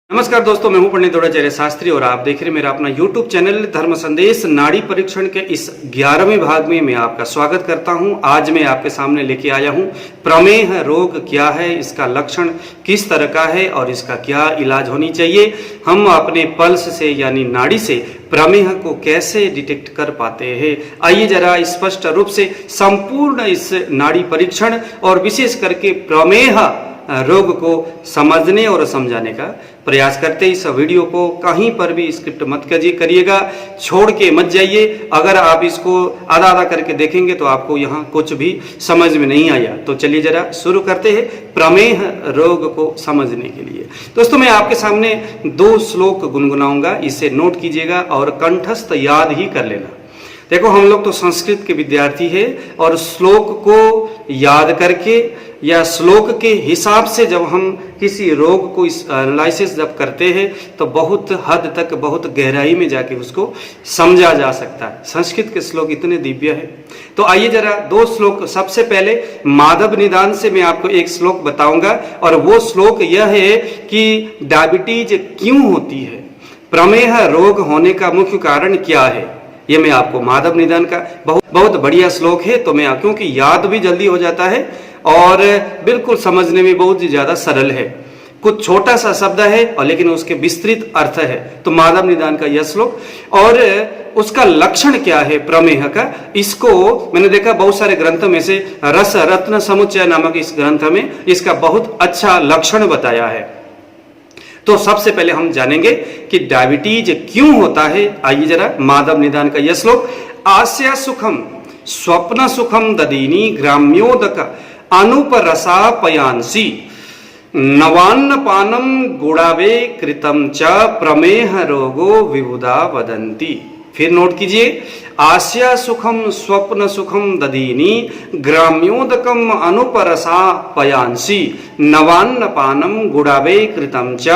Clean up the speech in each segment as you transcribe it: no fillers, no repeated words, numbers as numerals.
नमस्कार दोस्तों, मैं हूं पंडित द्रोणाचार्य शास्त्री और आप देख रहे हैं मेरा अपना YouTube चैनल धर्म संदेश। नाड़ी परीक्षण के इस 11वें भाग में मैं आपका स्वागत करता हूं। आज मैं आपके सामने लेके आया हूं प्रमेह रोग क्या है, इसका लक्षण किस तरह का है और इसका क्या इलाज होनी चाहिए। हम अपने पल्स से यानी नाड़ी से प्रमेह को कैसे डिटेक्ट कर पाते हैं, आइए जरा स्पष्ट रूप से संपूर्ण इस नाड़ी परीक्षण और विशेष करके प्रमेह रोग को समझने और समझाने का प्रयास करते। इस वीडियो को कहीं पर भी स्क्रिप्ट मत करिएगा, छोड़ के मत जाइए। अगर आप इसको आधा आधा करके देखेंगे तो आपको यहाँ कुछ भी समझ में नहीं आया। तो चलिए जरा शुरू करते हैं प्रमेह रोग को समझने के लिए। दोस्तों, मैं आपके सामने 2 श्लोक गुनगुनाऊंगा, इसे नोट कीजिएगा और कंठस्थ याद ही कर लेना। देखो, हम लोग तो संस्कृत के विद्यार्थी हैं और श्लोक को याद करके या श्लोक के हिसाब से जब हम किसी रोग को एनालिसिस जब करते हैं तो बहुत हद तक बहुत गहराई में जाके उसको समझा जा सकता है। संस्कृत के श्लोक इतने दिव्य है। तो आइए जरा 2 श्लोक, सबसे पहले माधव निदान से मैं आपको एक श्लोक बताऊंगा और वो श्लोक यह है कि डायबिटीज क्यों होती है, प्रमेह रोग होने का मुख्य कारण क्या है। ये मैं आपको माधव निदान का बहुत बढ़िया श्लोक है। तो मैं क्योंकि याद भी जल्दी हो जाता है और बिल्कुल समझने में बहुत ही ज्यादा सरल है, कुछ छोटा सा शब्द है और लेकिन उसके विस्तृत अर्थ है। तो माधव निदान का यह श्लोक और उसका लक्षण क्या है प्रमेह का, इसको मैंने देखा बहुत सारे ग्रंथों में से रस रत्न समुच्चय नामक इस ग्रंथ में इसका बहुत अच्छा लक्षण बताया है। तो सबसे पहले हम जानेंगे कि डायबिटीज क्यों होता है। आइए जरा माधव निदान का यह श्लोक, आस्या सुखम स्वप्न सुखम ददीनी ग्राम्योदक अनुपरसापयांसी नवान्न पानम गुणावे कृतम च प्रमेह रोगो विबुधा वदंती। फिर नोट कीजिए, आस्या सुखम स्वप्न सुखम ददीनी ग्राम्योदकम अनुपरसा पयांसी नवान्न पानम गुणावे कृतम च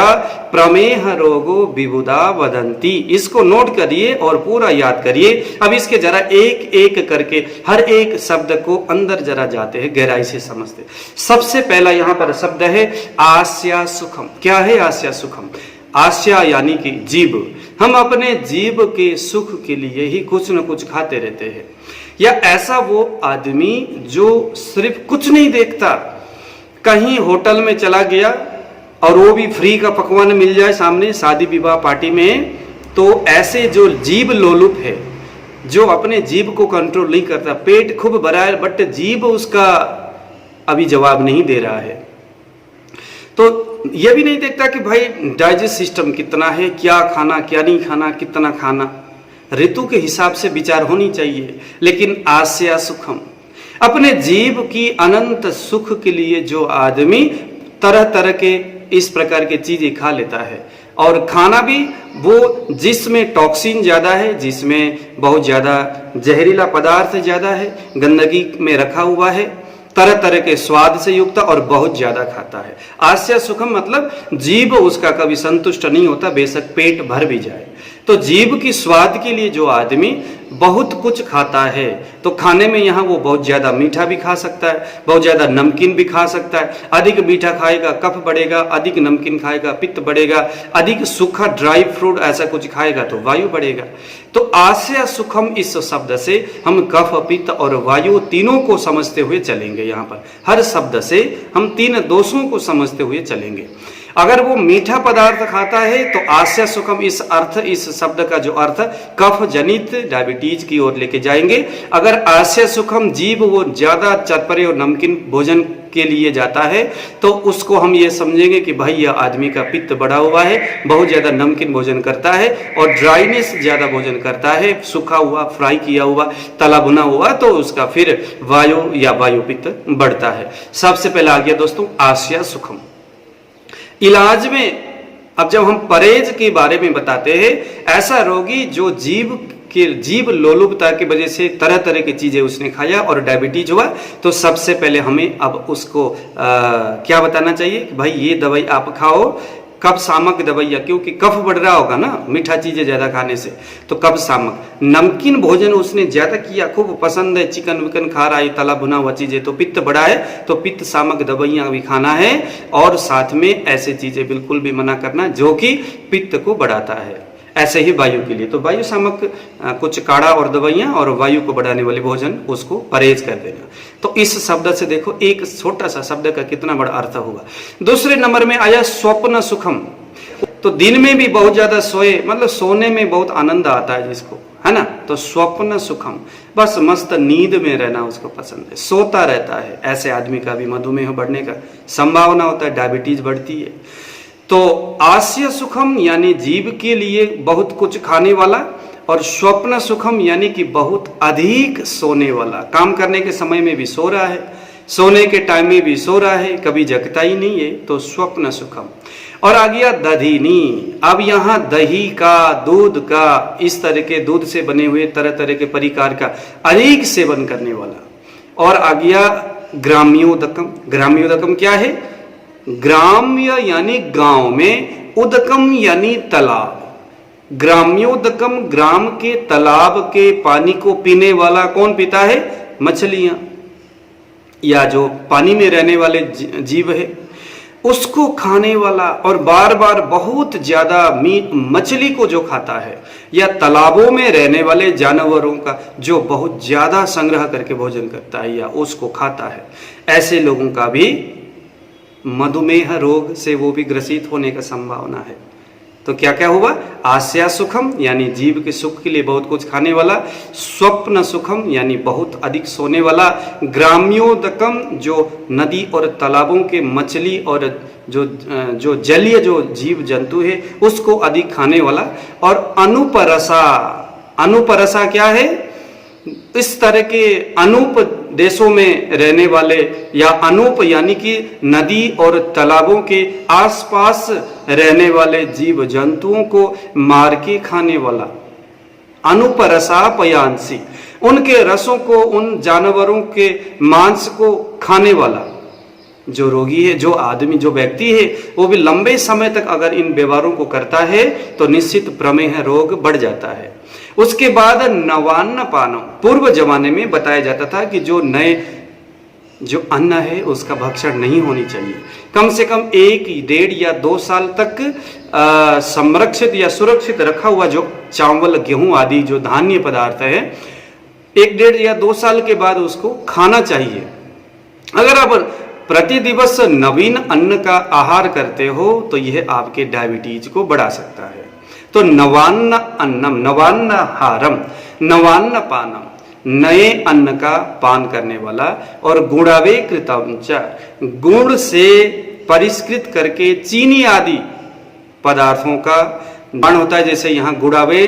प्रमेह रोगो विबुधा वदंती। इसको नोट करिए और पूरा याद करिए। अब इसके जरा एक एक करके हर एक शब्द को अंदर जरा जाते हैं, गहराई से समझते। सबसे पहला यहाँ पर शब्द है आस्या सुखम। क्या है आस्या सुखम? आस्या यानी कि जीव। हम अपने जीव के सुख के लिए ही कुछ न कुछ खाते रहते हैं। या ऐसा वो आदमी जो सिर्फ कुछ नहीं देखता, कहीं होटल में चला गया और वो भी फ्री का पकवान मिल जाए सामने शादी विवाह पार्टी में, तो ऐसे जो जीव लोलुप है, जो अपने जीव को कंट्रोल नहीं करता, पेट खूब भरा है बट जीव उसका अभी जवाब नहीं दे रहा है, तो यह भी नहीं देखता कि भाई डाइजेस्ट सिस्टम कितना है, क्या खाना क्या नहीं खाना, कितना खाना, ऋतु के हिसाब से विचार होनी चाहिए। लेकिन आस्या सुखम, अपने जीव की अनंत सुख के लिए जो आदमी तरह तरह के इस प्रकार के चीजें खा लेता है, और खाना भी वो जिसमें टॉक्सिन ज्यादा है, जिसमें बहुत ज्यादा जहरीला पदार्थ ज्यादा है, गंदगी में रखा हुआ है, तरह तरह के स्वाद से युक्त और बहुत ज्यादा खाता है। आस्या सुखम मतलब जीव उसका कभी संतुष्ट नहीं होता, बेशक पेट भर भी जाए। तो जीव की स्वाद के लिए जो आदमी बहुत कुछ खाता है, तो खाने में यहाँ वो बहुत ज्यादा मीठा भी खा सकता है, बहुत ज्यादा नमकीन भी खा सकता है। अधिक मीठा खाएगा कफ बढ़ेगा, अधिक नमकीन खाएगा पित्त बढ़ेगा, अधिक सूखा ड्राई फ्रूट ऐसा कुछ खाएगा तो वायु बढ़ेगा। तो आस्या सुखम इस शब्द से हम कफ पित्त और वायु तीनों को समझते हुए चलेंगे। यहाँ पर हर शब्द से हम 3 दोषों को समझते हुए चलेंगे। अगर वो मीठा पदार्थ खाता है तो आस्या सुखम इस शब्द का जो अर्थ कफ जनित डायबिटीज की ओर लेके जाएंगे। अगर आस्या सुखम जीव वो ज्यादा चटपटे और नमकीन भोजन के लिए जाता है तो उसको हम ये समझेंगे कि भाई यह आदमी का पित्त बढ़ा हुआ है, बहुत ज्यादा नमकीन भोजन करता है और ड्राइनेस ज्यादा भोजन करता है, सूखा हुआ, फ्राई किया हुआ, तला भुना हुआ, तो उसका फिर वायु या वायु पित्त बढ़ता है। सबसे पहला आ गया दोस्तों आस्या सुखम। इलाज में अब जब हम परहेज के बारे में बताते हैं, ऐसा रोगी जो जीव लोलुपता की वजह से तरह तरह की चीजें उसने खाया और डायबिटीज हुआ, तो सबसे पहले हमें अब उसको क्या बताना चाहिए कि भाई ये दवाई आप खाओ, कफ सामक दवाइयाँ, क्योंकि कफ बढ़ रहा होगा ना मीठा चीज़ें ज़्यादा खाने से, तो कफ सामक। नमकीन भोजन उसने ज़्यादा किया, खूब पसंद है, चिकन विकन खा रहा है, तला भुना हुआ चीज़ें, तो पित्त बढ़ा है, तो पित्त सामक दवाइयाँ भी खाना है। और साथ में ऐसे चीज़ें बिल्कुल भी मना करना जो कि पित्त को बढ़ाता है। ऐसे ही वायु के लिए, तो वायु सामक कुछ काढ़ा और दवाइयाँ, और वायु को बढ़ाने वाले भोजन उसको परहेज कर देना। तो इस शब्द से देखो एक छोटा सा शब्द का कितना बड़ा अर्थ होगा। दूसरे नंबर में आया स्वप्न सुखम। तो दिन में भी बहुत ज्यादा सोए, मतलब सोने में बहुत आनंद आता है जिसको, है ना, तो स्वप्न सुखम, बस मस्त नींद में रहना उसको पसंद है, सोता रहता है। ऐसे आदमी का भी मधुमेह बढ़ने का संभावना होता है, डायबिटीज बढ़ती है। तो आस्य सुखम यानी जीव के लिए बहुत कुछ खाने वाला, और स्वप्न सुखम यानी कि बहुत अधिक सोने वाला, काम करने के समय में भी सो रहा है, सोने के टाइम में भी सो रहा है, कभी जगता ही नहीं है, तो स्वप्न सुखम। और आ गया दधिनी। अब यहाँ दही का, दूध का, इस तरह के दूध से बने हुए तरह तरह के परिकार का अधिक सेवन करने वाला। और आ गया ग्राम्योदकम। ग्राम्योदकम क्या है? ग्राम्य यानी गांव में, उदकम यानी तालाब। ग्राम्योदकम, ग्राम के तालाब के पानी को पीने वाला कौन पीता है? मछलियां, या जो पानी में रहने वाले जीव है उसको खाने वाला। और बार बार बहुत ज्यादा मीट मछली को जो खाता है, या तालाबों में रहने वाले जानवरों का जो बहुत ज्यादा संग्रह करके भोजन करता है या उसको खाता है, ऐसे लोगों का भी मधुमेह रोग से वो भी ग्रसित होने का संभावना है। तो क्या क्या हुआ? आस्या सुखम यानी जीव के सुख के लिए बहुत कुछ खाने वाला, स्वप्न सुखम यानी बहुत अधिक सोने वाला, ग्राम्योदकम जो नदी और तालाबों के मछली और जो जलीय जो जीव जंतु है उसको अधिक खाने वाला, और अनुपरसा। अनुपरसा क्या है? इस तरह के अनूप देशों में रहने वाले, या अनूप यानी कि नदी और तालाबों के आसपास रहने वाले जीव जंतुओं को मार के खाने वाला। अनुपरसा पयांसी, उनके रसों को, उन जानवरों के मांस को खाने वाला जो रोगी है, जो आदमी, जो व्यक्ति है, वो भी लंबे समय तक अगर इन व्यवहारों को करता है तो निश्चित प्रमेह रोग बढ़ जाता है। उसके बाद नवान्न पानम। पूर्व जमाने में बताया जाता था कि जो नए जो अन्न है उसका भक्षण नहीं होनी चाहिए, कम से कम 1, 1.5 या 2 साल तक संरक्षित या सुरक्षित रखा हुआ जो चावल, गेहूं आदि जो धान्य पदार्थ है 1, 1.5 या 2 साल के बाद उसको खाना चाहिए। अगर आप प्रति दिवस नवीन अन्न का आहार करते हो तो यह आपके डायबिटीज को बढ़ा सकता है। तो नवान्न अन्नम, नवान्न हारम, नवान्न पानम, नए अन्न का पान करने वाला, और गुणावे कृतम च, गुण से परिष्कृत करके चीनी आदि पदार्थों का पान होता है। जैसे यहाँ गुड़ावे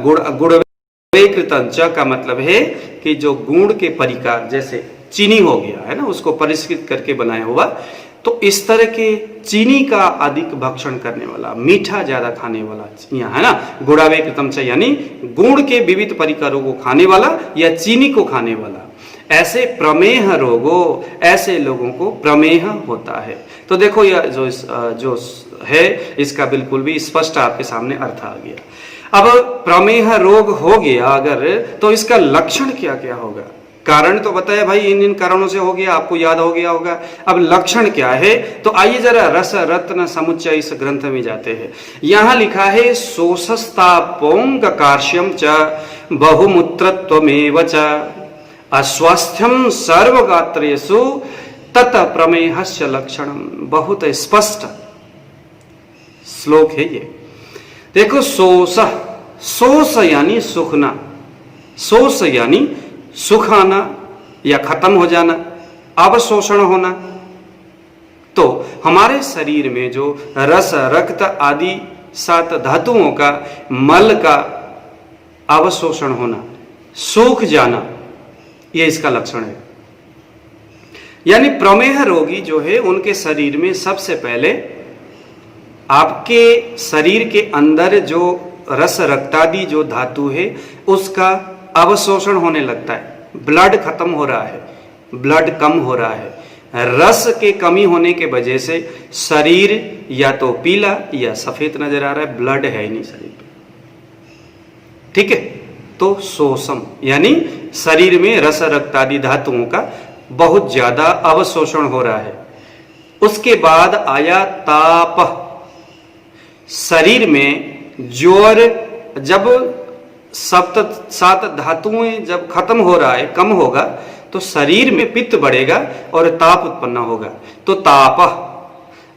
गुड़वे कृतम च का मतलब है कि जो गुण के परिकार, जैसे चीनी हो गया है ना, उसको परिष्कृत करके बनाया हुआ, तो इस तरह के चीनी का अधिक भक्षण करने वाला, मीठा ज्यादा खाने वाला यहाँ है ना, गुड़ावे कृतम च यानी गुण के विविध परिकारों को खाने वाला या चीनी को खाने वाला। ऐसे प्रमेह रोगों, ऐसे लोगों को प्रमेह होता है। तो देखो यह जो है इसका बिल्कुल भी स्पष्ट आपके सामने अर्थ आ गया। अब प्रमेह रोग हो गया अगर, तो इसका लक्षण क्या क्या होगा? कारण तो बताया भाई, इन कारणों से हो गया, आपको याद हो गया होगा। अब लक्षण क्या है? तो आइए जरा रस रत्न समुच्चय इस ग्रंथ में जाते हैं। यहां लिखा है शोषस्तापोंग कार्श्यम च बहुमूत्रत्वमेव च अस्वास्थ्यम सर्वगात्रेषु तत प्रमेहस्य लक्षणम। बहुत स्पष्ट श्लोक है ये। देखो, शोष यानी सुखना, शोष यानी सुख आना या खत्म हो जाना, अवशोषण होना। तो हमारे शरीर में जो रस, रक्त आदि 7 धातुओं का मल का अवशोषण होना, सूख जाना, यह इसका लक्षण है। यानी प्रमेह रोगी जो है उनके शरीर में सबसे पहले आपके शरीर के अंदर जो रस, रक्तादि जो धातु है उसका अवशोषण होने लगता है, ब्लड खत्म हो रहा है, ब्लड कम हो रहा है, रस के कमी होने के वजह से शरीर या तो पीला या सफेद नजर आ रहा है, ब्लड है ही नहीं शरीर में। ठीक है, तो शोषण यानी शरीर में रस रक्त आदि धातुओं का बहुत ज्यादा अवशोषण हो रहा है। उसके बाद आया ताप। शरीर में ज्वर, जब सप्त सात धातुएं जब खत्म हो रहा है, कम होगा, तो शरीर में पित्त बढ़ेगा और ताप उत्पन्न होगा। तो ताप,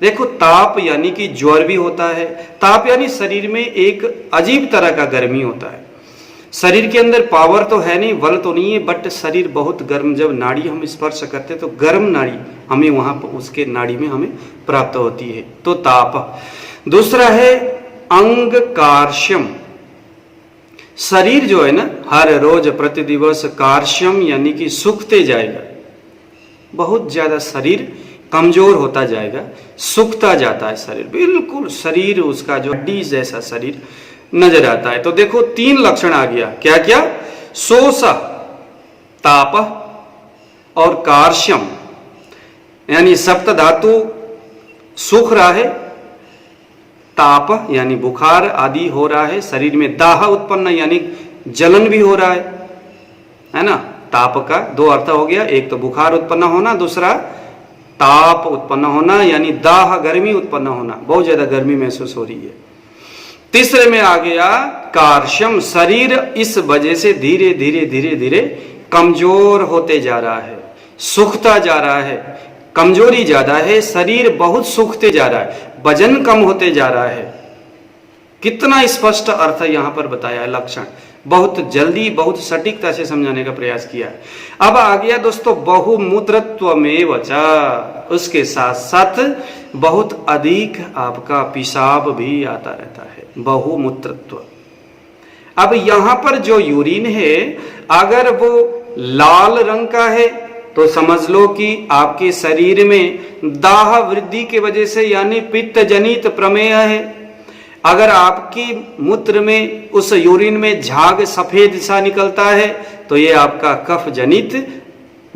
देखो ताप यानी कि ज्वर भी होता है। ताप यानी शरीर में एक अजीब तरह का गर्मी होता है। शरीर के अंदर पावर तो है नहीं, बल तो नहीं है, बट शरीर बहुत गर्म, जब नाड़ी हम स्पर्श करते तो गर्म नाड़ी हमें वहां पर उसके नाड़ी में हमें प्राप्त होती है, तो ताप। दूसरा है अंग कार्श्यम। शरीर जो है ना, हर रोज प्रतिदिवस कार्श्यम यानी कि सूखते जाएगा, बहुत ज्यादा शरीर कमजोर होता जाएगा, सूखता जाता है शरीर, बिल्कुल शरीर उसका जो हड्डी जैसा शरीर नजर आता है। तो देखो 3 लक्षण आ गया, क्या क्या? शोष, ताप और कार्श्यम, यानी सप्त धातु सूख रहा है, ताप यानी बुखार आदि हो रहा है, शरीर में दाह उत्पन्न यानी जलन भी हो रहा है ना। ताप का 2 अर्थ हो गया, एक तो बुखार उत्पन्न होना, दूसरा ताप उत्पन्न होना यानी दाह गर्मी उत्पन्न होना, बहुत ज्यादा गर्मी महसूस हो रही है। तीसरे में आ गया कार्श्यम, शरीर इस वजह से धीरे धीरे धीरे धीरे कमजोर होते जा रहा है, सूखता जा रहा है, कमजोरी ज्यादा है, शरीर बहुत सूखते जा रहा है, वजन कम होते जा रहा है। कितना स्पष्ट अर्थ यहां पर बताया है, लक्षण बहुत जल्दी बहुत सटीकता से समझाने का प्रयास किया है। अब आ गया दोस्तों बहुमूत्रत्व में वचा, उसके साथ साथ बहुत अधिक आपका पेशाब भी आता रहता है, बहुमूत्रत्व। अब यहां पर जो यूरिन है, अगर वो लाल रंग का है तो समझ लो कि आपके शरीर में दाह वृद्धि के वजह से यानी पित्त जनित प्रमेह है। अगर आपकी मूत्र में उस यूरिन में झाग सफेद सा निकलता है तो ये आपका कफ जनित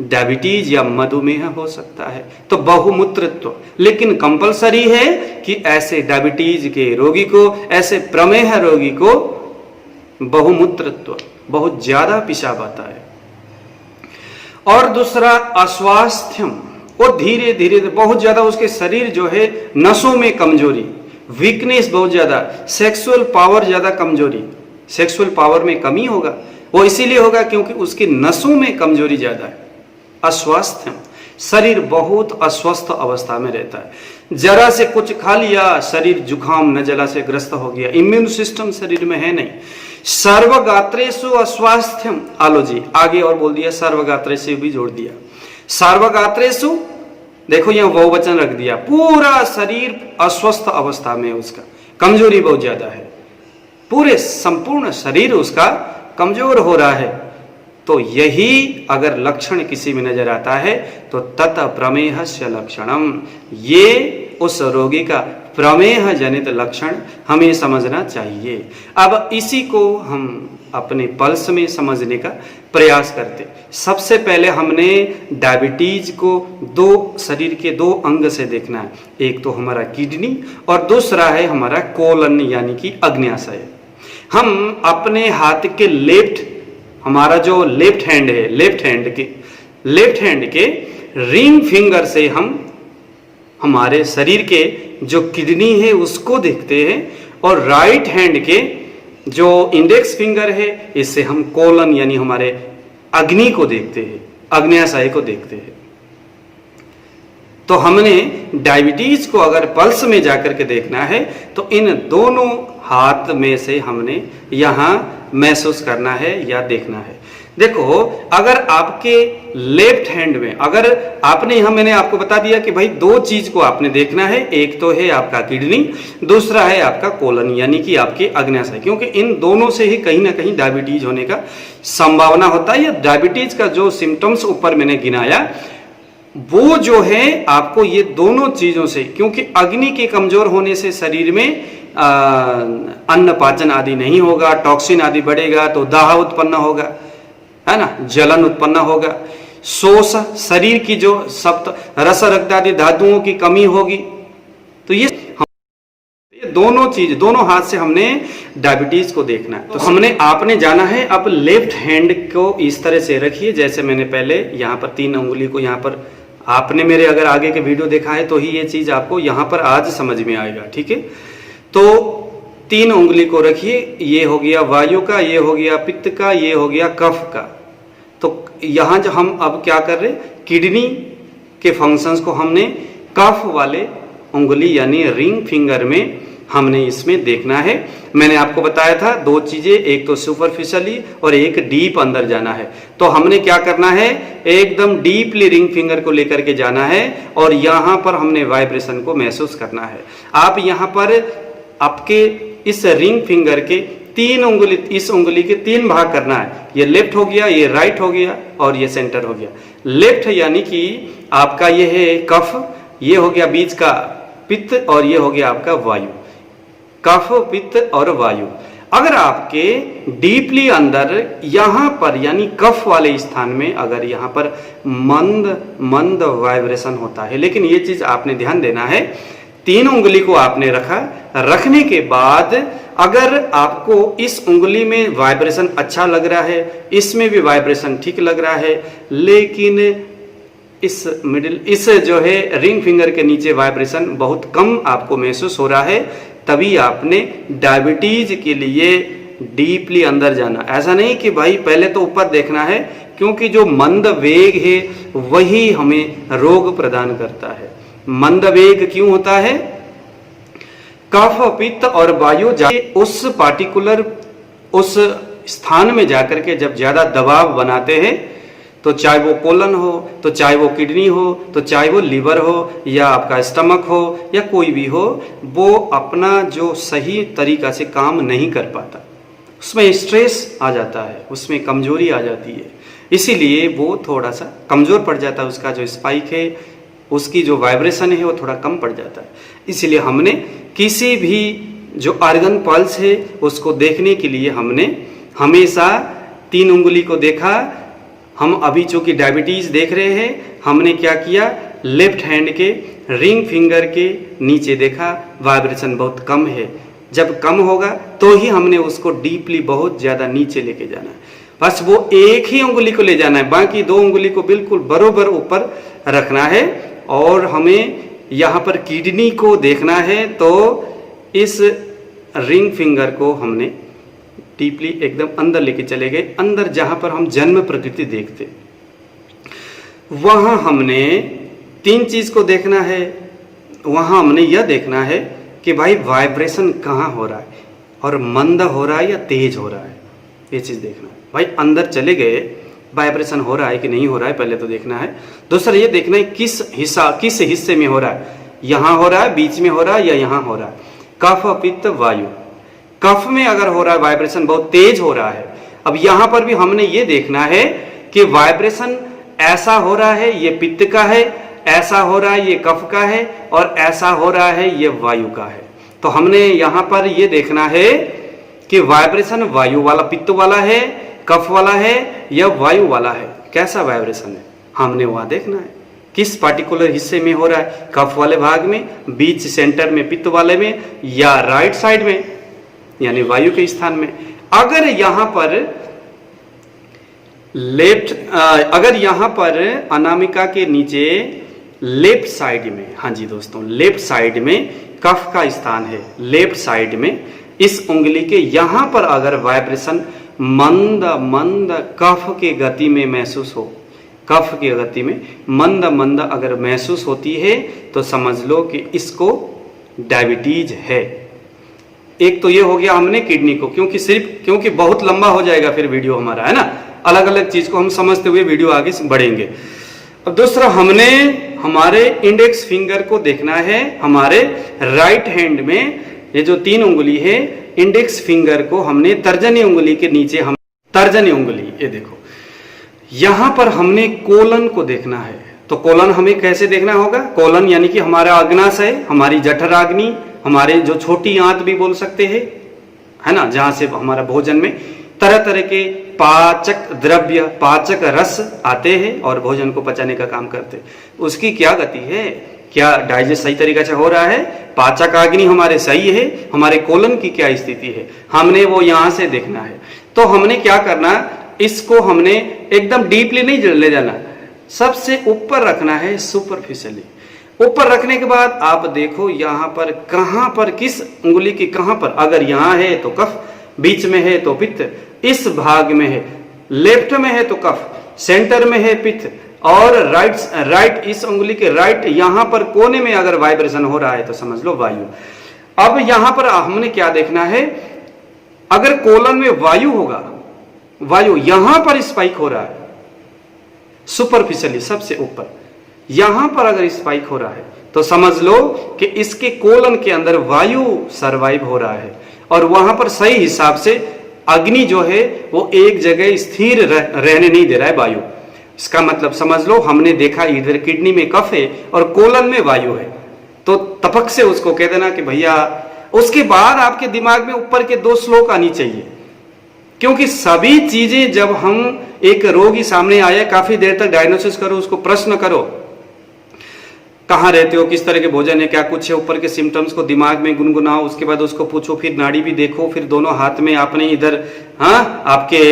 डायबिटीज या मधुमेह हो सकता है, तो बहुमूत्रत्व। लेकिन कंपलसरी है कि ऐसे डायबिटीज के रोगी को, ऐसे प्रमेह रोगी को बहुमूत्रत्व, बहुत ज्यादा पेशाब आता है। और दूसरा अस्वास्थ्यम, वो धीरे धीरे बहुत ज्यादा उसके शरीर जो है नसों में कमजोरी, वीकनेस बहुत ज्यादा, सेक्सुअल पावर ज्यादा कमजोरी, सेक्सुअल पावर में कमी होगा, वो इसीलिए होगा क्योंकि उसकी नसों में कमजोरी ज्यादा है। अस्वास्थ्यम, शरीर बहुत अस्वस्थ अवस्था में रहता है, जरा से कुछ खा लिया शरीर जुकाम नजला से ग्रस्त हो गया, इम्यून सिस्टम शरीर में है नहीं। सर्वगात्रेषु अस्वास्थ्यम, आलो जी आगे और बोल दिया, सर्वगात्रेषु भी जोड़ दिया। सर्वगात्रेषु देखो यहां बहुवचन रख दिया, पूरा शरीर अस्वस्थ अवस्था में, उसका कमजोरी बहुत ज्यादा है, पूरे संपूर्ण शरीर उसका कमजोर हो रहा है। तो यही अगर लक्षण किसी में नजर आता है तो तत प्रमेहस्य लक्षणम, ये उस रोगी का प्रमेह जनित लक्षण हमें समझना चाहिए। अब इसी को हम अपने पल्स में समझने का प्रयास करते। सबसे पहले हमने डायबिटीज को शरीर के 2 अंग से देखना है, एक तो हमारा किडनी और दूसरा है हमारा कोलन यानी कि अग्न्याशय। हम अपने हाथ के हमारा जो लेफ्ट हैंड है, लेफ्ट हैंड के रिंग फिंगर से हम हमारे शरीर के जो किडनी है उसको देखते हैं, और राइट हैंड के जो इंडेक्स फिंगर है इससे हम कोलन यानी हमारे अग्नि को देखते हैं, अग्न्याशय को देखते हैं। तो हमने डायबिटीज को अगर पल्स में जाकर के देखना है तो इन दोनों हाथ में से हमने यहां महसूस करना है या देखना है। देखो अगर आपके लेफ्ट हैंड में, अगर आपने यहां, मैंने आपको बता दिया कि भाई 2 चीज को आपने देखना है, एक तो है आपका किडनी, दूसरा है आपका कोलन यानी कि आपके अग्न्याशय, क्योंकि इन दोनों से ही कहीं ना कहीं डायबिटीज होने का संभावना होता है। या डायबिटीज का जो सिम्टम्स ऊपर मैंने गिनाया वो जो है आपको ये दोनों चीजों से, क्योंकि अग्नि के कमजोर होने से शरीर में अन्न पाचन आदि नहीं होगा, टॉक्सिन आदि बढ़ेगा तो दाह उत्पन्न होगा, है ना, जलन उत्पन्न होगा। शोष, शरीर की जो सप्त रस रक्त आदि धातुओं की कमी होगी। तो ये दोनों चीज, दोनों हाथ से हमने डायबिटीज को देखना है। तो हमने आपने जाना है, अब लेफ्ट हैंड को इस तरह से रखिए जैसे मैंने पहले यहाँ पर 3 उंगली को, यहाँ पर आपने मेरे अगर आगे के वीडियो देखा है तो ही ये चीज आपको यहाँ पर आज समझ में आएगा, ठीक है। तो 3 उंगली को रखिए, ये हो गया वायु का, ये हो गया पित्त का, ये हो गया कफ का। तो यहाँ जो हम अब क्या कर रहे, किडनी के फंक्शंस को हमने कफ वाले उंगली यानी रिंग फिंगर में हमने इसमें देखना है। मैंने आपको बताया था 2 चीजें, एक तो सुपरफिशियली और एक डीप अंदर जाना है। तो हमने क्या करना है, एकदम डीपली रिंग फिंगर को लेकर के जाना है और यहाँ पर हमने वाइब्रेशन को महसूस करना है। आप यहाँ पर आपके इस रिंग फिंगर के 3 उंगली, इस उंगली के 3 भाग करना है। ये लेफ्ट हो गया, ये राइट हो गया और ये सेंटर हो गया। लेफ्ट यानी कि आपका ये है कफ, ये हो गया बीच का पित्त और ये हो गया आपका वायु। कफ, पित्त और वायु। अगर आपके डीपली अंदर यहां पर यानी कफ वाले स्थान में अगर यहां पर मंद मंद वाइब्रेशन होता है, लेकिन ये चीज आपने ध्यान देना है, 3 उंगली को आपने रखा, रखने के बाद अगर आपको इस उंगली में वाइब्रेशन अच्छा लग रहा है, इसमें भी वाइब्रेशन ठीक लग रहा है, लेकिन इस मिडिल, इस जो है रिंग फिंगर के नीचे वाइब्रेशन बहुत कम आपको महसूस हो रहा है, तभी आपने डायबिटीज के लिए डीपली अंदर जाना। ऐसा नहीं कि भाई पहले तो ऊपर देखना है, क्योंकि जो मंद वेग है वही हमें रोग प्रदान करता है। मंद वेग क्यों होता है, कफ, पित्त और वायु उस पार्टिकुलर उस स्थान में जाकर के जब ज्यादा दबाव बनाते हैं, तो चाहे वो कोलन हो, तो चाहे वो किडनी हो, तो चाहे वो लीवर हो या आपका स्टमक हो या कोई भी हो, वो अपना जो सही तरीका से काम नहीं कर पाता, उसमें स्ट्रेस आ जाता है, उसमें कमजोरी आ जाती है, इसीलिए वो थोड़ा सा कमजोर पड़ जाता है। उसका जो स्पाइक है, उसकी जो वाइब्रेशन है वो थोड़ा कम पड़ जाता है। इसीलिए हमने किसी भी जो आर्गन पल्स है उसको देखने के लिए हमने हमेशा 3 उंगली को देखा। हम अभी चूंकि डायबिटीज देख रहे हैं, हमने क्या किया, लेफ्ट हैंड के रिंग फिंगर के नीचे देखा, वाइब्रेशन बहुत कम है। जब कम होगा तो ही हमने उसको डीपली बहुत ज्यादा नीचे लेके जाना है। बस वो एक ही उंगली को ले जाना है, बाकी 2 उंगली को बिल्कुल बरोबर ऊपर रखना है। और हमें यहाँ पर किडनी को देखना है, तो इस रिंग फिंगर को हमने डीपली एकदम अंदर लेके चले गए। अंदर जहां पर हम जन्म प्रकृति देखते, वहां हमने 3 चीज को देखना है। वहां हमने यह देखना है कि भाई वाइब्रेशन कहाँ हो रहा है, और मंद हो रहा है या तेज हो रहा है, ये चीज देखना है। भाई अंदर चले गए, वाइब्रेशन हो रहा है कि नहीं हो रहा है पहले तो देखना है। दूसरा ये देखना है किस हिस्से में हो रहा है, यहां हो रहा है, बीच में हो रहा है या यहां हो रहा है। कफ, पित्त, वायु। कफ में अगर हो रहा है वाइब्रेशन बहुत तेज हो रहा है, अब यहां पर भी हमने ये देखना है कि वाइब्रेशन ऐसा हो रहा है ये पित्त का है, ऐसा हो रहा है ये कफ का है, और ऐसा हो रहा है ये वायु का है। तो हमने यहां पर ये देखना है कि वाइब्रेशन वायु वाला, पित्त वाला है, कफ वाला है या वायु वाला है, कैसा वाइब्रेशन है हमने वहां देखना है। किस पार्टिकुलर हिस्से में हो रहा है, कफ वाले भाग में, बीच सेंटर में पित्त वाले में, या राइट साइड में यानी वायु के स्थान में। अगर यहां पर अगर यहां पर अनामिका के नीचे लेफ्ट साइड में, हाँ जी दोस्तों, लेफ्ट साइड में कफ का स्थान है, लेफ्ट साइड में इस उंगली के यहां पर अगर वाइब्रेशन मंद मंद कफ के गति में महसूस हो, कफ की गति में मंद मंद अगर महसूस होती है, तो समझ लो कि इसको डायबिटीज है। एक तो ये हो गया हमने किडनी को, क्योंकि बहुत लंबा हो जाएगा फिर वीडियो हमारा, है ना, अलग अलग चीज को हम समझते हुए वीडियो आगे बढ़ेंगे। अब दूसरा हमने हमारे इंडेक्स फिंगर को देखना है। हमारे राइट हैंड में ये जो 3 उंगली है, इंडेक्स फिंगर को हमने तर्जनी उंगली के नीचे, हम तर्जनी उंगली, ये देखो यहां पर हमने कोलन को देखना है। तो कोलन हमें कैसे देखना होगा, कोलन यानी कि हमारा अग्नाशय, हमारी जठराग्नि, हमारे जो छोटी आंत भी बोल सकते हैं, है ना, जहां से हमारा भोजन में तरह तरह के पाचक द्रव्य, पाचक रस आते हैं और भोजन को पचाने का काम करते हैं। उसकी क्या गति है, क्या डाइजेस्ट सही तरीके से हो रहा है, पाचक अग्नि हमारे सही है, हमारे कोलन की क्या स्थिति है, हमने वो यहां से देखना है। तो हमने क्या करना, इसको हमने एकदम डीपली नहीं ले जाना, सबसे ऊपर रखना है, सुपरफिशियली ऊपर रखने के बाद आप देखो यहां पर कहां पर, किस उंगली की कहां पर, अगर यहां है तो कफ, बीच में है तो पित्त, इस भाग में है, लेफ्ट में है तो कफ, सेंटर में है पित्त, और राइट इस उंगली के राइट यहां पर कोने में अगर वाइब्रेशन हो रहा है तो समझ लो वायु। अब यहां पर हमने क्या देखना है, अगर कोलन में वायु होगा, वायु यहां पर स्पाइक हो रहा है सुपरफिशियली सबसे ऊपर, यहां पर अगर स्पाइक हो रहा है तो समझ लो कि इसके कोलन के अंदर वायु सरवाइव हो रहा है और वहां पर सही हिसाब से अग्नि जो है वो एक जगह स्थिर रहने नहीं दे रहा है वायु। इसका मतलब समझ लो, हमने देखा इधर किडनी में कफ है और कोलन में वायु है, तो तपक से उसको कह देना कि भैया, उसके बाद आपके दिमाग में ऊपर के 2 श्लोक आनी चाहिए, क्योंकि सभी चीजें जब हम एक रोगी सामने आया, काफी देर तक डायग्नोसिस करो, उसको प्रश्न करो, कहाँ रहते हो, किस तरह के भोजन है, क्या कुछ है, ऊपर के सिम्टम्स को दिमाग में गुनगुनाओ, उसके बाद उसको पूछो, फिर नाड़ी भी देखो, फिर दोनों हाथ में आपने इधर, हाँ, आपके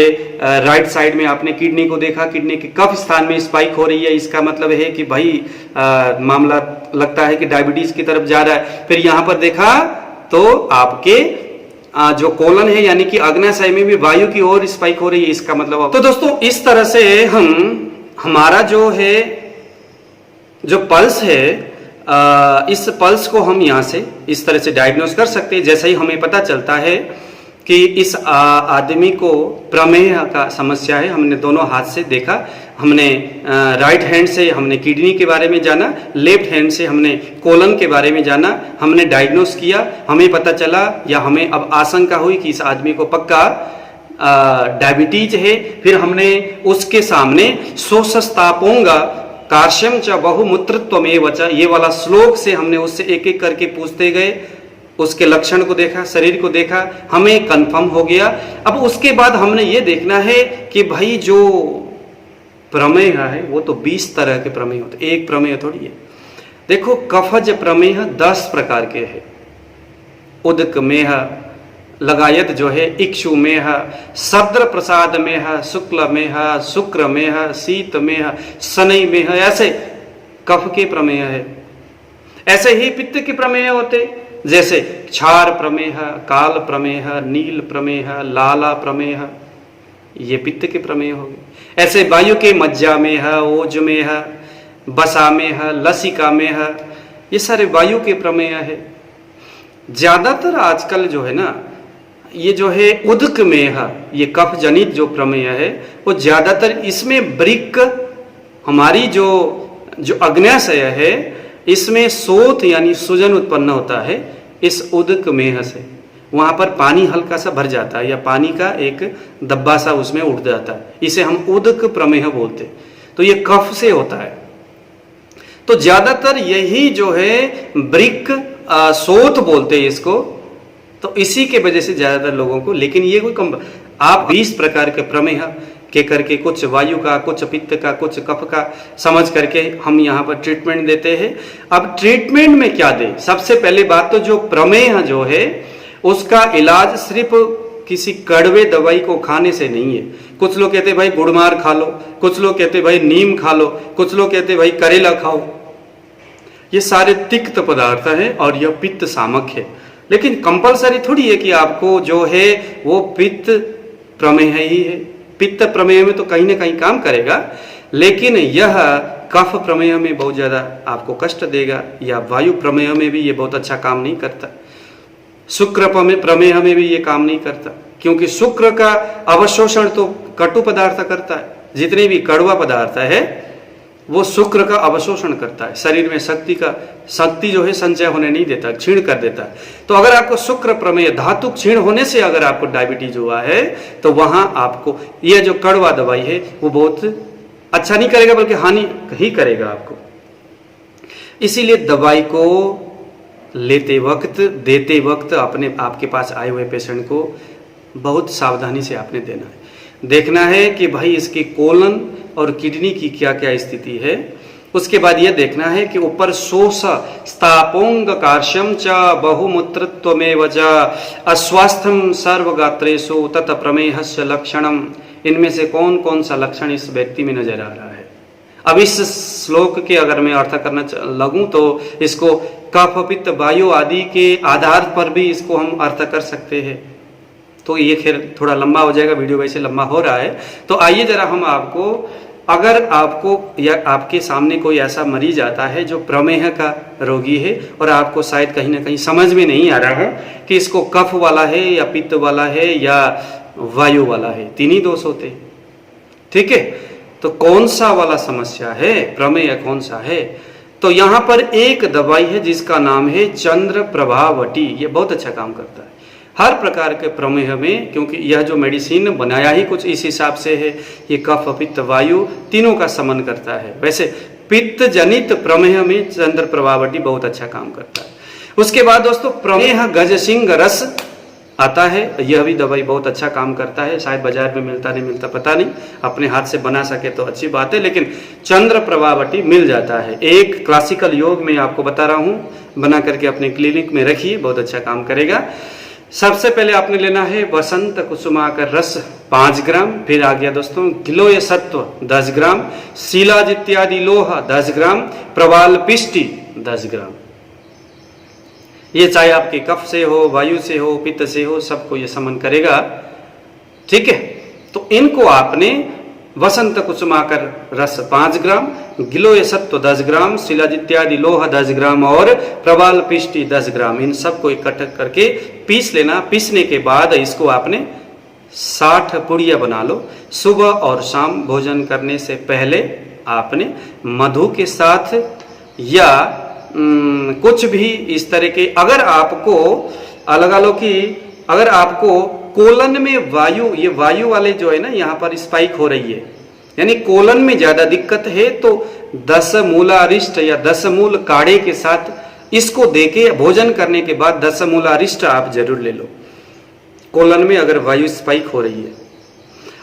राइट साइड में आपने किडनी को देखा, किडनी के कफ स्थान में स्पाइक हो रही है, इसका मतलब है कि भाई मामला लगता है कि डायबिटीज की तरफ जा रहा है। फिर यहाँ पर देखा तो आपके जो कोलन है यानी कि अग्नाशय में भी वायु की ओर स्पाइक हो रही है, इसका मतलब। तो दोस्तों इस तरह से हमारा जो है, जो पल्स है, इस पल्स को हम यहाँ से इस तरह से डायग्नोस कर सकते हैं। जैसे ही हमें पता चलता है कि इस आदमी को प्रमेह का समस्या है, हमने दोनों हाथ से देखा, हमने राइट हैंड से हमने किडनी के बारे में जाना, लेफ्ट हैंड से हमने कोलन के बारे में जाना, हमने डायग्नोस किया, हमें पता चला या हमें अब आशंका हुई कि इस आदमी को पक्का डायबिटीज है। फिर हमने उसके सामने शोषस्तापोंगा कार्श्यम च बहुमूत्रत्वमेव च, ये वाला श्लोक से हमने उससे एक एक करके पूछते गए, उसके लक्षण को देखा, शरीर को देखा, हमें कंफर्म हो गया। अब उसके बाद हमने ये देखना है कि भाई जो प्रमेह है वो तो 20 तरह के प्रमेह होते, एक प्रमेह थोड़ी है। देखो कफज प्रमेह 10 प्रकार के हैं, उदक मेह लगायत जो है, इक्षु मेह, सद्र प्रसाद मेह, शुक्ल मेह, शुक्र मेह, शीत मेह, शनि मेह, ऐसे कफ के प्रमेय है। ऐसे ही पित्त के प्रमेय होते, जैसे क्षार प्रमेह, काल प्रमेह, नील प्रमेह, लाला प्रमेह, ये पित्त के प्रमेय हो गए। ऐसे वायु के मज्जा मेह, ओज मेह, बसा मेह, लसिका मेह, ये सारे वायु के प्रमेय है। ज्यादातर आजकल जो है ना, ये जो है उदक मेह, ये कफ जनित जो प्रमेय है वो ज्यादातर इसमें वृक्क, हमारी जो अग्न्याशय है, इसमें शोथ यानी सूजन उत्पन्न होता है इस उदक मेह से। वहां पर पानी हल्का सा भर जाता है या पानी का एक दब्बा सा उसमें उठ जाता है, इसे हम उदक प्रमेह बोलते। तो ये कफ से होता है। तो ज्यादातर यही जो है वृक्क शोथ बोलते हैं इसको, तो इसी के वजह से ज्यादातर लोगों को। लेकिन ये कोई कम, आप 20 प्रकार के प्रमेह के करके, कुछ वायु का, कुछ पित्त का, कुछ कफ का समझ करके हम यहाँ पर ट्रीटमेंट देते हैं। अब ट्रीटमेंट में क्या दें? सबसे पहले बात तो जो प्रमेह जो है उसका इलाज सिर्फ किसी कड़वे दवाई को खाने से नहीं है। कुछ लोग कहते हैं भाई गुड़मार खा लो, कुछ लोग कहते हैं भाई नीम खा लो, कुछ लोग कहते हैं भाई करेला खाओ। ये सारे तिक्त पदार्थ हैं और यह पित्त सामक है। लेकिन कंपलसरी थोड़ी है कि आपको जो है वो पित्त प्रमेह ही है। पित्त प्रमेह में तो कहीं ना कहीं काम करेगा, लेकिन यह कफ प्रमेह में बहुत ज्यादा आपको कष्ट देगा, या वायु प्रमेह में भी ये बहुत अच्छा काम नहीं करता। शुक्र प्रमेह में भी ये काम नहीं करता, क्योंकि शुक्र का अवशोषण तो कटु पदार्थ करता है। जितने भी कड़वा पदार्थ है वो शुक्र का अवशोषण करता है, शरीर में शक्ति जो है संचय होने नहीं देता, क्षीण कर देता है। तो अगर आपको शुक्र प्रमेय धातु क्षीण होने से अगर आपको डायबिटीज हुआ है तो वहां आपको यह जो कड़वा दवाई है वो बहुत अच्छा नहीं करेगा, बल्कि हानि ही करेगा आपको। इसीलिए दवाई को लेते वक्त, देते वक्त आपके पास आए हुए पेशेंट को बहुत सावधानी से आपने देना है। देखना है कि भाई इसकी कोलन और किडनी की क्या क्या स्थिति है। उसके बाद यह देखना है कि ऊपर शोष स्थापोंग कार्श्यम च बहुमूत्रत्वमेव च अस्वास्थ्यम सर्वगात्रेषु तत प्रमेहस्य लक्षणम, इनमें से कौन कौन सा लक्षण इस व्यक्ति में नजर आ रहा है। अब इस श्लोक के अगर मैं अर्थ करना लगूं तो इसको कफ पित्त वायु आदि के आधार पर भी इसको हम अर्थ कर सकते हैं। तो ये खैर थोड़ा लंबा हो जाएगा, वीडियो वैसे लंबा हो रहा है। तो आइए जरा हम आपको, अगर आपको या आपके सामने कोई ऐसा मरीज आता है जो प्रमेह का रोगी है और आपको शायद कहीं ना कहीं समझ में नहीं आ रहा है कि इसको कफ वाला है या पित्त वाला है या वायु वाला है, तीन ही दोष होते हैं, ठीक है। तो कौन सा वाला समस्या है, प्रमेय कौन सा है। तो यहां पर एक दवाई है जिसका नाम है चंद्र प्रभावटी। ये बहुत अच्छा काम करता है हर प्रकार के प्रमेह में, क्योंकि यह जो मेडिसिन बनाया ही कुछ इस हिसाब से है। ये कफ पित्त वायु तीनों का समन करता है। वैसे पित्त जनित प्रमेह में चंद्र प्रभावटी बहुत अच्छा काम करता है। उसके बाद दोस्तों प्रमेह गजसिंह रस आता है, यह भी दवाई बहुत अच्छा काम करता है। शायद बाजार में मिलता नहीं मिलता पता नहीं, अपने हाथ से बना सके तो अच्छी बात है, लेकिन चंद्र प्रभावटी मिल जाता है। एक क्लासिकल योग में आपको बता रहा हूँ, बना करके अपने क्लिनिक में रखिए, बहुत अच्छा काम करेगा। सबसे पहले आपने लेना है वसंत कुसुमाकर रस 5 ग्राम, फिर आ गया दोस्तों गिलोय सत्व 10 ग्राम, शिलाज इत्यादि लोह 10 ग्राम, प्रवाल पिष्टि 10 ग्राम। ये चाहे आपके कफ से हो, वायु से हो, पित्त से हो, सबको ये समन करेगा, ठीक है। तो इनको आपने वसंत कुसुमाकर रस 5 ग्राम, गिलोय सत्व 10 ग्राम, शिलाज इत्यादि लोह 10 ग्राम और प्रवाल पिष्टि 10 ग्राम, इन सबको इकट्ठा करके पीस लेना। पीसने के बाद इसको आपने 60 पुड़िया बना लो। सुबह और शाम भोजन करने से पहले आपने मधु के साथ या कुछ भी इस तरह के, अगर आपको लगा लो कि अगर आपको कोलन में वायु, ये वायु वाले जो है ना यहाँ पर स्पाइक हो रही है, यानी कोलन में ज्यादा दिक्कत है, तो 10 मूलारिष्ट या 10 मूल काढ़े के साथ इसको देके भोजन करने के बाद 10 मूलारिष्ट आप जरूर ले लो, कोलन में अगर वायु स्पाइक हो रही है।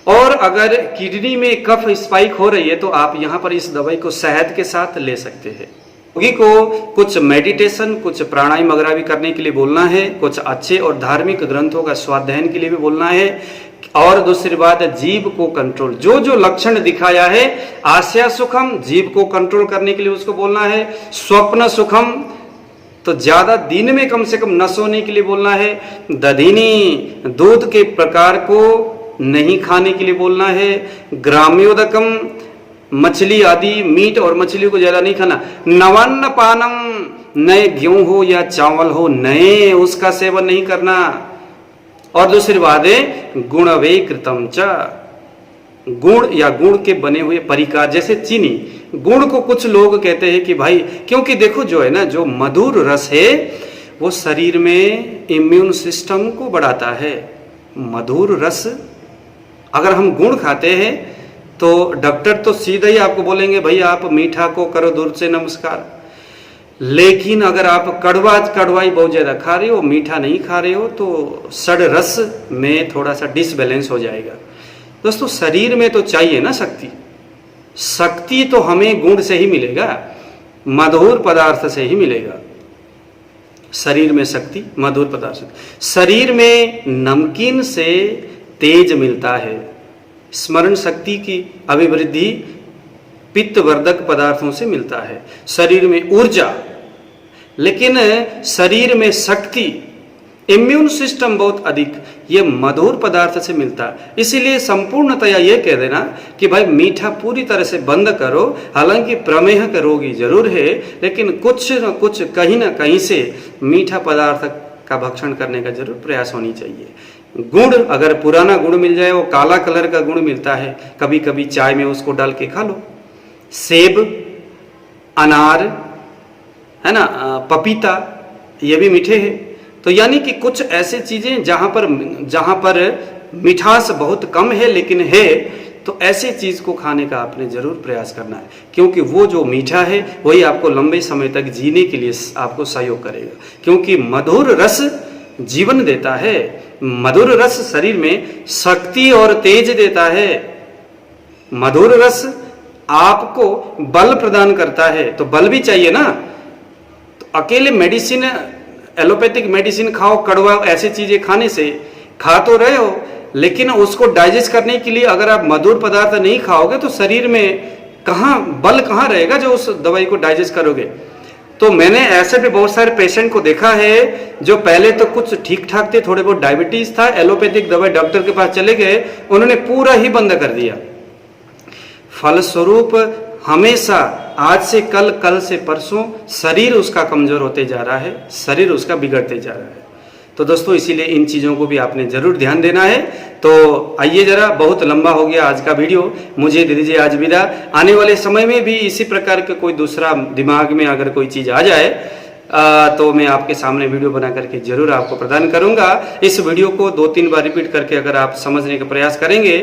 और अगर किडनी में कफ स्पाइक हो रही है तो आप यहाँ पर इस दवाई को शहद के साथ ले सकते हैं। रोगी को कुछ मेडिटेशन, कुछ प्राणायाम वगैरह भी करने के लिए बोलना है, कुछ अच्छे और धार्मिक ग्रंथों का स्वाध्यायन के लिए भी बोलना है। और दूसरी बात, जीव को कंट्रोल, जो जो लक्षण दिखाया है, आस्या सुखम, जीव को कंट्रोल करने के लिए उसको बोलना है। स्वप्न सुखम, तो ज्यादा दिन में कम से कम न सोने के लिए बोलना है। दधिनी, दूध के प्रकार को नहीं खाने के लिए बोलना है। ग्राम्योदकम, मछली आदि मीट और मछली को ज्यादा नहीं खाना। नवान्न पानम, नए गेहूं हो या चावल हो, नए उसका सेवन नहीं करना। और दूसरी बात है गुणवे कृतम च, गुण या गुण के बने हुए परिकार, जैसे चीनी। गुण को कुछ लोग कहते हैं कि भाई, क्योंकि देखो जो है ना, जो मधुर रस है वो शरीर में इम्यून सिस्टम को बढ़ाता है। मधुर रस, अगर हम गुण खाते हैं तो डॉक्टर तो सीधा ही आपको बोलेंगे भाई आप मीठा को करो दूर से नमस्कार। लेकिन अगर आप कड़वाई बहुत ज्यादा खा रहे हो, मीठा नहीं खा रहे हो, तो सड़ रस में थोड़ा सा डिसबैलेंस हो जाएगा। दोस्तों शरीर में तो चाहिए ना शक्ति, शक्ति तो हमें गुण से ही मिलेगा, मधुर पदार्थ से ही मिलेगा। शरीर में शक्ति मधुर पदार्थ, शरीर में नमकीन से तेज मिलता है। स्मरण शक्ति की अभिवृद्धि पित्तवर्धक पदार्थों से मिलता है। शरीर में ऊर्जा, लेकिन शरीर में शक्ति, इम्यून सिस्टम बहुत अधिक, ये मधुर पदार्थ से मिलता है। इसीलिए संपूर्णतया ये कह देना कि भाई मीठा पूरी तरह से बंद करो। हालांकि प्रमेह का रोगी जरूर है, लेकिन कुछ न कुछ कहीं ना कहीं से मीठा पदार्थ का भक्षण करने का जरूर प्रयास होनी चाहिए। गुड़, अगर पुराना गुड़ मिल जाए, वो काला कलर का गुड़ मिलता है, कभी कभी चाय में उसको डाल के खा लो। सेब, अनार है ना, पपीता, ये भी मीठे हैं। तो यानी कि कुछ ऐसे चीजें जहां पर मिठास बहुत कम है लेकिन है, तो ऐसे चीज को खाने का आपने जरूर प्रयास करना है, क्योंकि वो जो मीठा है वही आपको लंबे समय तक जीने के लिए आपको सहयोग करेगा। क्योंकि मधुर रस जीवन देता है, मधुर रस शरीर में शक्ति और तेज देता है, मधुर रस आपको बल प्रदान करता है। तो बल भी चाहिए ना, तो अकेले मेडिसिन, एलोपैथिक मेडिसिन खाओ, कड़वा ऐसी चीजें खाने से खा तो रहे हो, लेकिन उसको डाइजेस्ट करने के लिए अगर आप मधुर पदार्थ नहीं खाओगे तो शरीर में बल कहाँ रहेगा जो उस दवाई को डाइजेस्ट करोगे। तो मैंने ऐसे भी बहुत सारे पेशेंट को देखा है जो पहले तो कुछ ठीक ठाक थे, थोड़े बहुत डायबिटीज था, एलोपैथिक दवाई डॉक्टर के पास चले गए, उन्होंने पूरा ही बंद कर दिया। फलस्वरूप हमेशा आज से कल, कल से परसों शरीर उसका कमजोर होते जा रहा है, शरीर उसका बिगड़ते जा रहा है। तो दोस्तों इसीलिए इन चीज़ों को भी आपने जरूर ध्यान देना है। तो आइए जरा, बहुत लंबा हो गया आज का वीडियो, मुझे दे दीजिए आज विदा। आने वाले समय में भी इसी प्रकार का कोई दूसरा दिमाग में अगर कोई चीज़ आ जाए तो मैं आपके सामने वीडियो बना करके जरूर आपको प्रदान करूंगा। इस वीडियो को 2-3 बार रिपीट करके अगर आप समझने का प्रयास करेंगे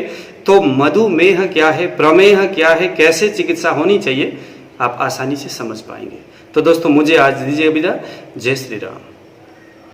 तो मधुमेह क्या है, प्रमेह क्या है, कैसे चिकित्सा होनी चाहिए, आप आसानी से समझ पाएंगे। तो दोस्तों मुझे आज दीजिए विदा। जय श्री राम।